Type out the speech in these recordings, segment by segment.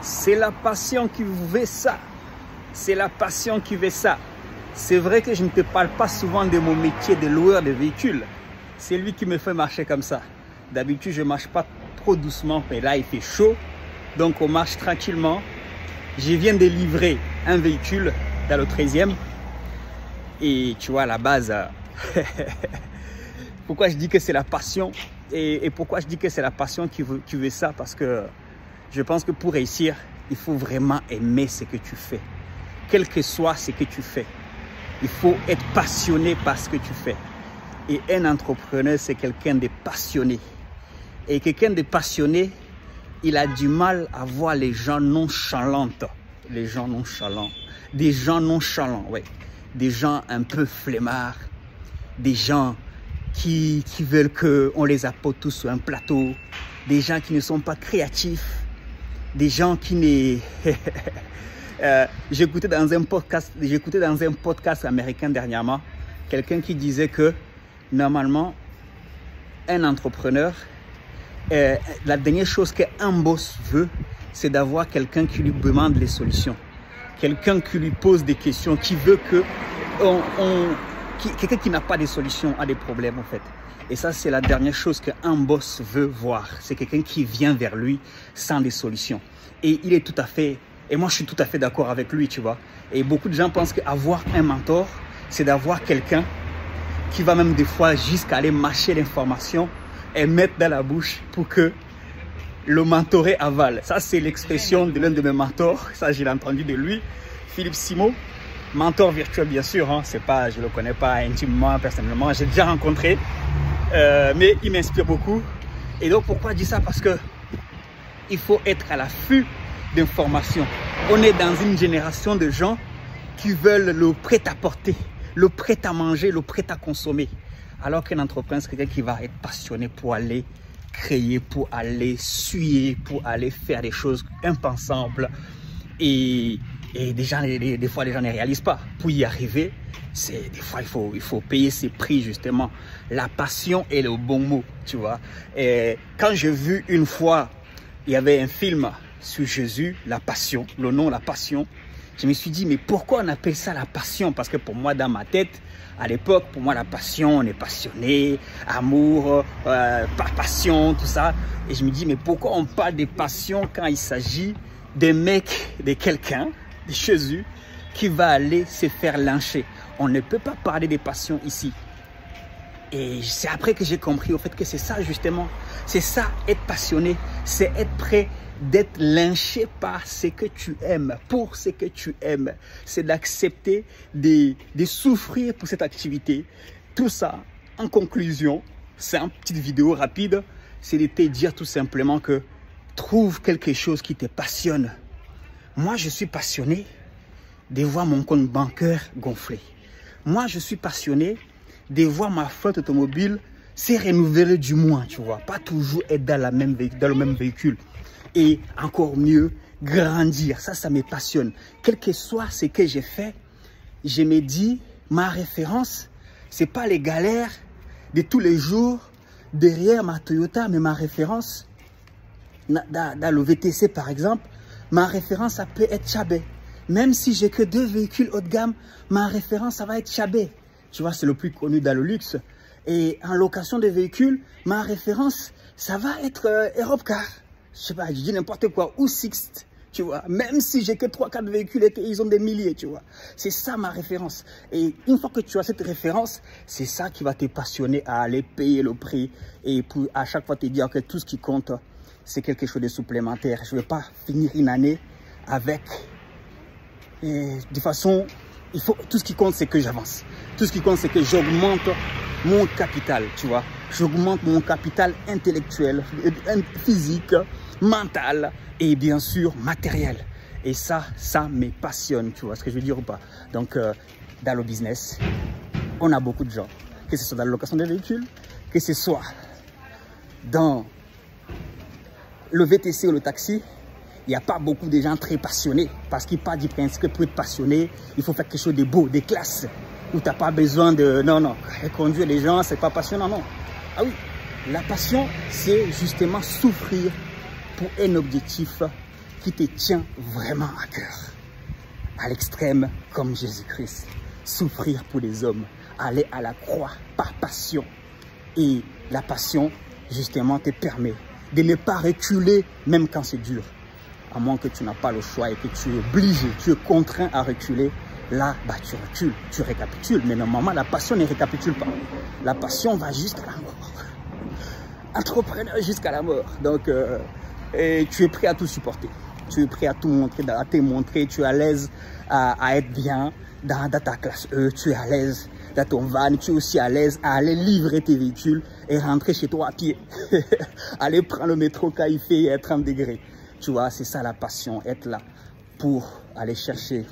C'est la passion qui veut ça. C'est la passion qui veut ça. C'est vrai que je ne te parle pas souvent de mon métier de loueur de véhicules. C'est lui qui me fait marcher comme ça. D'habitude, je ne marche pas trop doucement, mais là, il fait chaud. Donc, on marche tranquillement. Je viens de livrer un véhicule dans le 13e. Et tu vois, à la base, pourquoi je dis que c'est la passion et pourquoi je dis que c'est la passion qui veut ça? Parce que je pense que pour réussir, il faut vraiment aimer ce que tu fais. Quel que soit ce que tu fais, il faut être passionné par ce que tu fais. Et un entrepreneur, c'est quelqu'un de passionné. Et quelqu'un de passionné, il a du mal à voir les gens nonchalants. Les gens nonchalants. Des gens nonchalants, ouais. Des gens un peu flemmards. Des gens qui veulent qu'on les apporte tous sur un plateau. Des gens qui ne sont pas créatifs. Des gens qui ne... J'écoutais dans un podcast américain dernièrement, quelqu'un qui disait que normalement, un entrepreneur, la dernière chose qu'un boss veut, c'est d'avoir quelqu'un qui lui demande les solutions. Quelqu'un qui lui pose des questions, qui veut que... quelqu'un qui n'a pas de solutions à des problèmes en fait. Et ça, c'est la dernière chose qu'un boss veut voir. C'est quelqu'un qui vient vers lui sans des solutions. Et il est tout à fait... Et moi, je suis tout à fait d'accord avec lui, tu vois. Et beaucoup de gens pensent qu'avoir un mentor, c'est d'avoir quelqu'un qui va même des fois jusqu'à aller mâcher l'information et mettre dans la bouche pour que le mentoré avale. Ça, c'est l'expression de l'un de mes mentors. Ça, je l'ai entendu de lui, Philippe Simon. Mentor virtuel, bien sûr. Hein. C'est pas, je ne le connais pas intimement, personnellement. J'ai déjà rencontré. Mais il m'inspire beaucoup. Et donc, pourquoi je dis ça? Parce que il faut être à l'affût d'informations. On est dans une génération de gens qui veulent le prêt-à-porter, le prêt-à-manger, le prêt-à-consommer. Alors qu'un entrepreneur, c'est quelqu'un qui va être passionné pour aller créer, pour aller suer, pour aller faire des choses impensables. Et des fois, les gens ne réalisent pas. Pour y arriver, des fois, il faut payer ses prix, justement. La passion est le bon mot, tu vois. Et quand j'ai vu une fois, il y avait un film sur Jésus, la passion, le nom la passion, je me suis dit, mais pourquoi on appelle ça la passion? Parce que pour moi, dans ma tête, à l'époque, pour moi, la passion, on est passionné, amour, passion, tout ça. Et je me dis, mais pourquoi on parle de passion quand il s'agit d'un mec, de quelqu'un, de Jésus, qui va aller se faire lyncher? On ne peut pas parler de passion ici. Et c'est après que j'ai compris au fait que c'est ça justement. C'est ça, être passionné, c'est être prêt d'être lynché par ce que tu aimes, pour ce que tu aimes. C'est d'accepter de souffrir pour cette activité. Tout ça, en conclusion, c'est une petite vidéo rapide, c'est de te dire tout simplement que trouve quelque chose qui te passionne. Moi, je suis passionné de voir mon compte bancaire gonfler. Moi, je suis passionné de voir ma flotte automobile se renouveler du moins, tu vois. Pas toujours être dans le même véhicule. Et encore mieux, grandir. Ça me passionne. Quel que soit ce que j'ai fait, je me dis, ma référence, c'est pas les galères de tous les jours derrière ma Toyota, mais ma référence, dans le VTC par exemple, ma référence, ça peut être Chabé. Même si j'ai que 2 véhicules haut de gamme, ma référence, ça va être Chabé. Tu vois, c'est le plus connu dans le luxe. Et en location de véhicules, ma référence, ça va être Europcar. Je sais pas, je dis n'importe quoi, ou Sixt, tu vois. Même si j'ai que 3-4 véhicules et qu'ils ont des milliers, tu vois. C'est ça ma référence. Et une fois que tu as cette référence, c'est ça qui va te passionner à aller payer le prix. Et pour à chaque fois te dire que tout ce qui compte, c'est quelque chose de supplémentaire. Je ne vais pas finir une année avec... Et de toute façon, tout ce qui compte, c'est que j'avance. Tout ce qui compte, c'est que j'augmente mon capital, tu vois. J'augmente mon capital intellectuel, physique, mental et bien sûr matériel. Et ça me passionne, tu vois ce que je veux dire ou pas. Donc, dans le business, on a beaucoup de gens, que ce soit dans la location des véhicules, que ce soit dans le VTC ou le taxi. Il n'y a pas beaucoup de gens très passionnés parce qu'ils partent du principe que pour être passionné, il faut faire quelque chose de beau, de classe, où tu n'as pas besoin de... Non, conduire les gens, ce n'est pas passionnant, non. Ah oui, la passion, c'est justement souffrir pour un objectif qui te tient vraiment à cœur. À l'extrême, comme Jésus-Christ, souffrir pour les hommes, aller à la croix par passion. Et la passion, justement, te permet de ne pas reculer, même quand c'est dur. À moins que tu n'as pas le choix et que tu es obligé, tu es contraint à reculer. Là, bah, tu recules, tu récapitules. Mais normalement, la passion ne récapitule pas. La passion va jusqu'à la mort. Entrepreneur jusqu'à la mort. Donc, et tu es prêt à tout supporter. Tu es prêt à tout montrer, à te montrer. Tu es à l'aise à être bien dans ta classe E. Tu es à l'aise dans ton van. Tu es aussi à l'aise à aller livrer tes véhicules et rentrer chez toi à pied. Aller prendre le métro quand il fait 30 degrés. Tu vois, c'est ça la passion. Être là pour aller chercher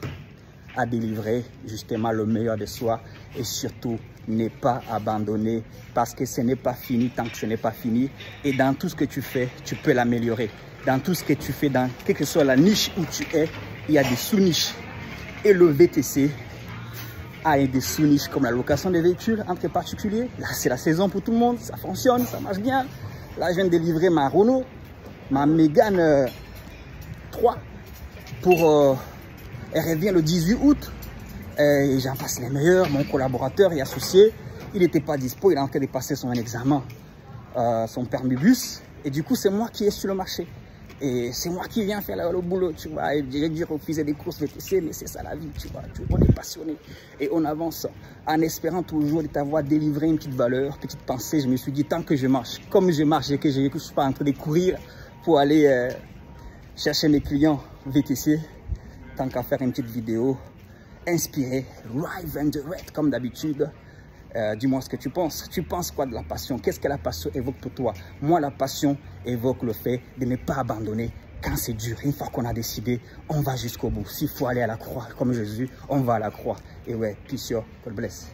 à délivrer justement le meilleur de soi et surtout ne pas abandonner parce que ce n'est pas fini tant que ce n'est pas fini. Et dans tout ce que tu fais, tu peux l'améliorer. Dans tout ce que tu fais, dans quelle que soit la niche où tu es, il y a des sous-niches. Et le VTC a des sous-niches comme la location des véhicules entre particuliers. Là, c'est la saison pour tout le monde. Ça fonctionne, ça marche bien. Là, je viens de délivrer ma Renault, ma Mégane 3 pour... elle revient le 18 août. Et j'en passe les meilleurs. Mon collaborateur et associé, il n'était pas dispo. Il est en train de passer son examen, son permis bus. Et du coup, c'est moi qui est sur le marché. Et c'est moi qui viens faire le boulot, tu vois. Et j'ai dû refuser des courses VTC, mais c'est ça la vie, tu vois. On est passionné et on avance en espérant toujours de t'avoir délivré une petite valeur, petite pensée. Je me suis dit, tant que je marche, comme je marche et que je ne suis pas en train de courir pour aller chercher mes clients VTC, tant qu'à faire une petite vidéo inspirée, live and direct comme d'habitude. Dis-moi ce que tu penses. Tu penses quoi de la passion? Qu'est-ce que la passion évoque pour toi? Moi, la passion évoque le fait de ne pas abandonner quand c'est dur. Une fois qu'on a décidé, on va jusqu'au bout. S'il faut aller à la croix comme Jésus, on va à la croix. Et ouais, peace, God bless.